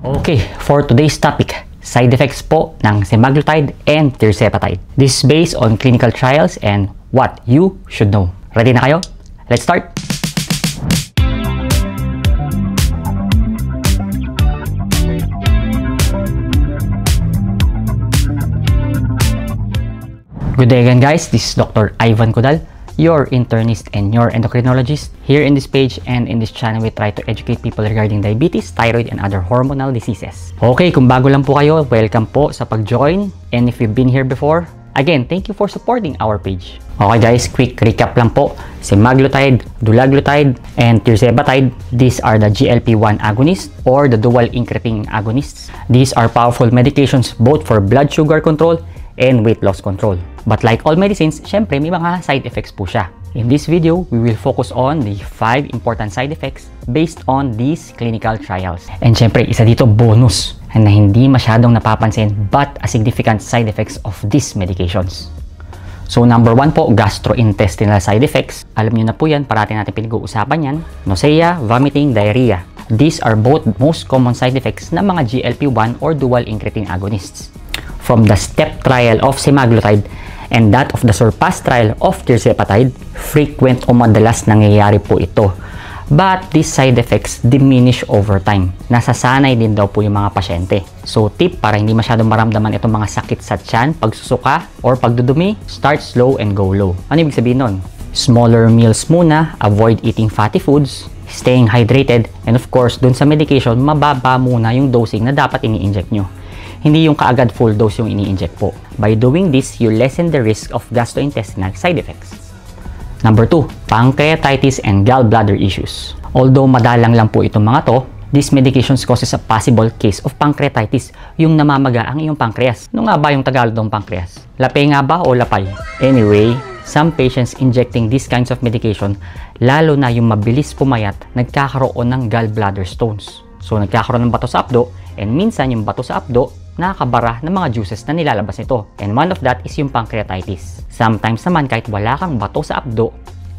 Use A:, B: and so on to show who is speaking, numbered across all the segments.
A: Okay, for today's topic, side effects po ng semaglutide and tirzepatide. This is based on clinical trials and what you should know. Ready na kayo? Let's start! Good day again guys, this is Dr. Ivan Codal, your internist and your endocrinologist. Here in this page and in this channel, we try to educate people regarding diabetes, thyroid, and other hormonal diseases. Okay, kung bago lang po kayo, welcome po sa pag-join. And if you've been here before, again, thank you for supporting our page. Okay guys, quick recap lang po. Semaglutide, dulaglutide, and tirzepatide, these are the GLP-1 agonists or the dual incretin agonists. These are powerful medications both for blood sugar control and weight loss control. But like all medicines, syempre may mga side effects po siya. In this video, we will focus on the 5 important side effects based on these clinical trials. And syempre, isa dito bonus na hindi masyadong napapansin but a significant side effects of these medications. So number 1 po, gastrointestinal side effects. Alam niyo na po yan, parati natin pinag-uusapan yan. Nausea, vomiting, diarrhea. These are both most common side effects ng mga GLP-1 or dual incretin agonists. From the STEP trial of semaglutide and that of the SURPASS trial of tirzepatide, frequent o madalas nangyayari po ito. But these side effects diminish over time. Nasasanay din daw po yung mga pasyente. So tip para hindi masyadong maramdaman itong mga sakit sa tiyan, pagsusuka, or pagdudumi, start slow and go low. Ano ibig sabihin nun? Smaller meals muna, avoid eating fatty foods, staying hydrated, and of course, dun sa medication, mababa muna yung dosing na dapat ini-inject nyo. Hindi yung kaagad full dose yung ini-inject po. By doing this, you lessen the risk of gastrointestinal side effects. Number 2, pancreatitis and gallbladder issues. Although madalang lang po itong mga to, these medications causes a possible case of pancreatitis, yung namamaga ang iyong pancreas. Ano nga ba yung Tagalog ng pancreas? Lapay nga ba o lapay? Anyway, some patients injecting these kinds of medication, lalo na yung mabilis pumayat, nagkakaroon ng gallbladder stones. So nagkakaroon ng bato sa abdo, and minsan yung bato sa abdo, nakakabara ng mga juices na nilalabas nito. And one of that is yung pancreatitis. Sometimes naman kahit wala kang bato sa abdo,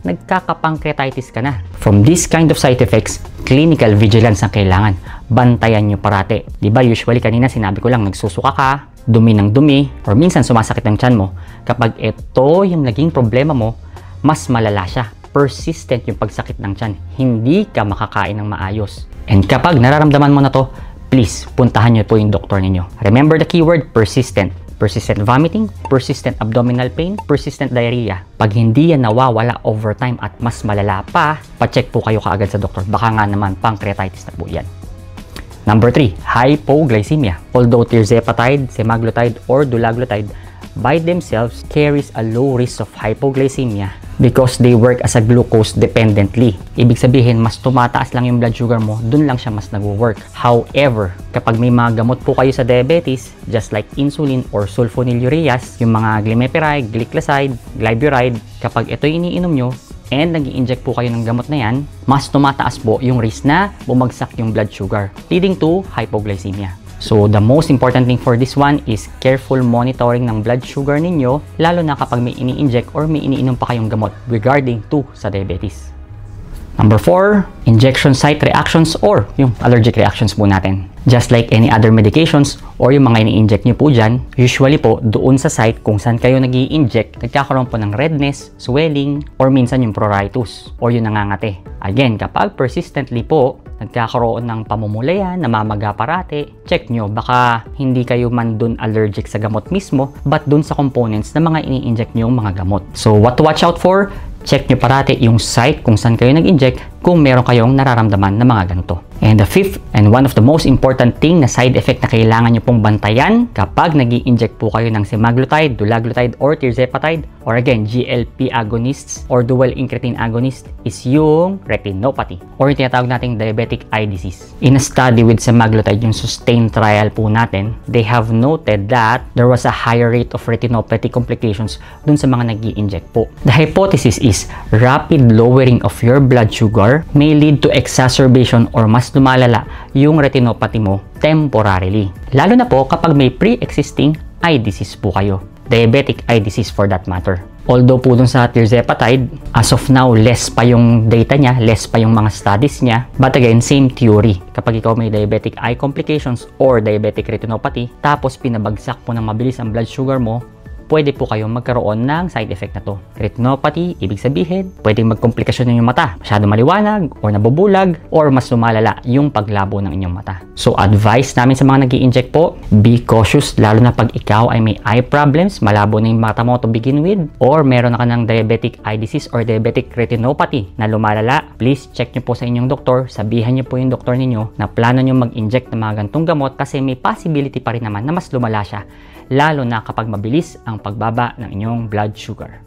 A: nagkaka-pancreatitis ka na. From this kind of side effects, clinical vigilance ang kailangan. Bantayan nyo parate. Diba usually kanina sinabi ko lang nagsusuka ka, dumi ng dumi, or minsan sumasakit ng tiyan mo. Kapag ito yung naging problema mo, mas malala siya. Persistent yung pagsakit ng tiyan. Hindi ka makakain ng maayos. And kapag nararamdaman mo na to, please, puntahan nyo po yung doktor ninyo. Remember the keyword, persistent. Persistent vomiting, persistent abdominal pain, persistent diarrhea. Pag hindi yan nawawala over time at mas malala pa, pa-check po kayo kaagad sa doktor. Baka nga naman pancreatitis na po yan. Number 3, hypoglycemia. Although tirzepatide, semaglutide, or dulaglutide by themselves carries a low risk of hypoglycemia because they work as a glucose dependently. Ibig sabihin, mas tumataas lang yung blood sugar mo, dun lang siya mas nag-work. However, kapag may mga gamot po kayo sa diabetes, just like insulin or sulfonylureas, yung mga glimepiride, gliclazide, glyburide, kapag ito iniinom nyo and nag-i-inject po kayo ng gamot na yan, mas tumataas po yung risk na bumagsak yung blood sugar, leading to hypoglycemia. So, the most important thing for this one is careful monitoring ng blood sugar ninyo, lalo na kapag may ini-inject or may iniinom pa kayong gamot regarding to sa diabetes. Number 4, injection site reactions or yung allergic reactions po natin. Just like any other medications or yung mga ini-inject nyo po dyan, usually po doon sa site kung saan kayo nag-i-inject, nagkakaroon po ng redness, swelling, or minsan yung pruritus or yung nangangate. Again, kapag persistently po, nagkakaroon ng pamumulayan, namamaga parate, check nyo, baka hindi kayo man dun allergic sa gamot mismo, but dun sa components na mga ini-inject nyo yung mga gamot. So, what to watch out for? Check nyo parate yung site kung saan kayo nag-inject kung meron kayong nararamdaman na mga ganito. And the fifth and one of the most important thing na side effect na kailangan nyo pong bantayan kapag nag-i-inject po kayo ng semaglutide, dulaglutide, or tirzepatide, or again, GLP agonists or dual incretin agonist is yung retinopathy or yung tinatawag nating diabetic eye disease. In a study with semaglutide, yung SUSTAIN trial po natin, they have noted that there was a higher rate of retinopathy complications dun sa mga nag-i-inject po. The hypothesis is rapid lowering of your blood sugar may lead to exacerbation or mas lumalala yung retinopathy mo temporarily. Lalo na po kapag may pre-existing eye disease po kayo. Diabetic eye disease for that matter. Although po dun sa tirzepatide, as of now, less pa yung data niya, less pa yung mga studies niya. But again, same theory. Kapag ikaw may diabetic eye complications or diabetic retinopathy, tapos pinabagsak po ng mabilis ang blood sugar mo, pwede po kayong magkaroon ng side effect na to. Retinopathy, ibig sabihin, pwedeng magkomplikasyon ng inyong mata. Masyado maliwanag, or nabubulag, or mas lumalala yung paglabo ng inyong mata. So, advice namin sa mga nag-i-inject po, be cautious, lalo na pag ikaw ay may eye problems, malabo na yung mata mo to begin with, or meron na ka ng diabetic eye disease or diabetic retinopathy na lumalala, please check nyo po sa inyong doktor, sabihan nyo po yung doktor ninyo na plano nyo mag-inject ng mga gantong gamot kasi may possibility pa rin naman na mas lumala siya, lalo na kapag mabilis ang pagbaba ng inyong blood sugar.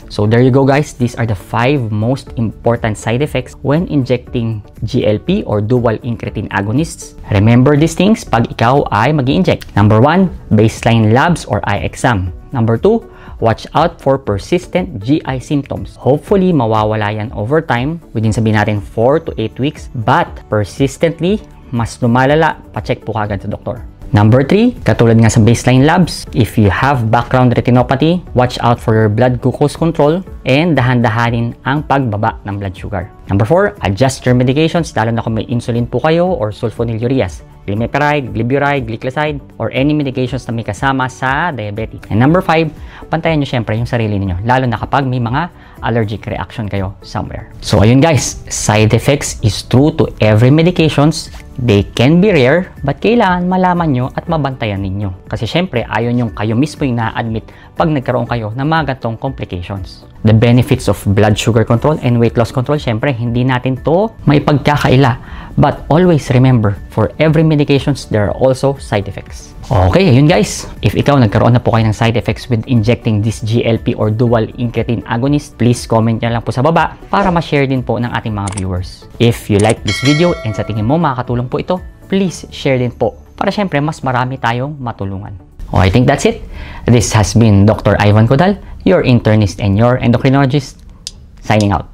A: So there you go guys, these are the 5 most important side effects when injecting GLP or dual incretin agonists. Remember these things pag ikaw ay mag-i-inject. Number 1, baseline labs or eye exam. Number 2, watch out for persistent GI symptoms. Hopefully, mawawala yan over time, within sabihin natin 4 to 8 weeks, but persistently, mas lumalala, pa-check po kagad sa doktor. Number 3, katulad nga sa baseline labs, if you have background retinopathy, watch out for your blood glucose control and dahan-dahanin ang pagbaba ng blood sugar. Number 4, adjust your medications, lalo na kung may insulin po kayo or sulfonylureas, glimepiride, glyburide, glycoside, or any medications na may kasama sa diabetes. And number 5, pantayan nyo syempre yung sarili niyo, lalo na kapag may mga allergic reaction kayo somewhere. So ayun guys, side effects is true to every medications. They can be rare, but kailangan malaman nyo at mabantayan ninyo. Kasi syempre, ayaw nyo kayo mismo yung na-admit pag nagkaroon kayo ng mga gantong complications. The benefits of blood sugar control and weight loss control, syempre, hindi natin to may pagkakaila. But always remember, for every medications, there are also side effects. Okay, ayun guys. If ikaw nagkaroon na po kayo ng side effects with injecting this GLP or dual incretin agonist, please comment nyo lang po sa baba para ma-share din po ng ating mga viewers. If you like this video and sa tingin mo makakatulong po ito, please share din po para syempre mas marami tayong matulungan. I think that's it. This has been Dr. Ivan Codal, your internist and your endocrinologist, signing out.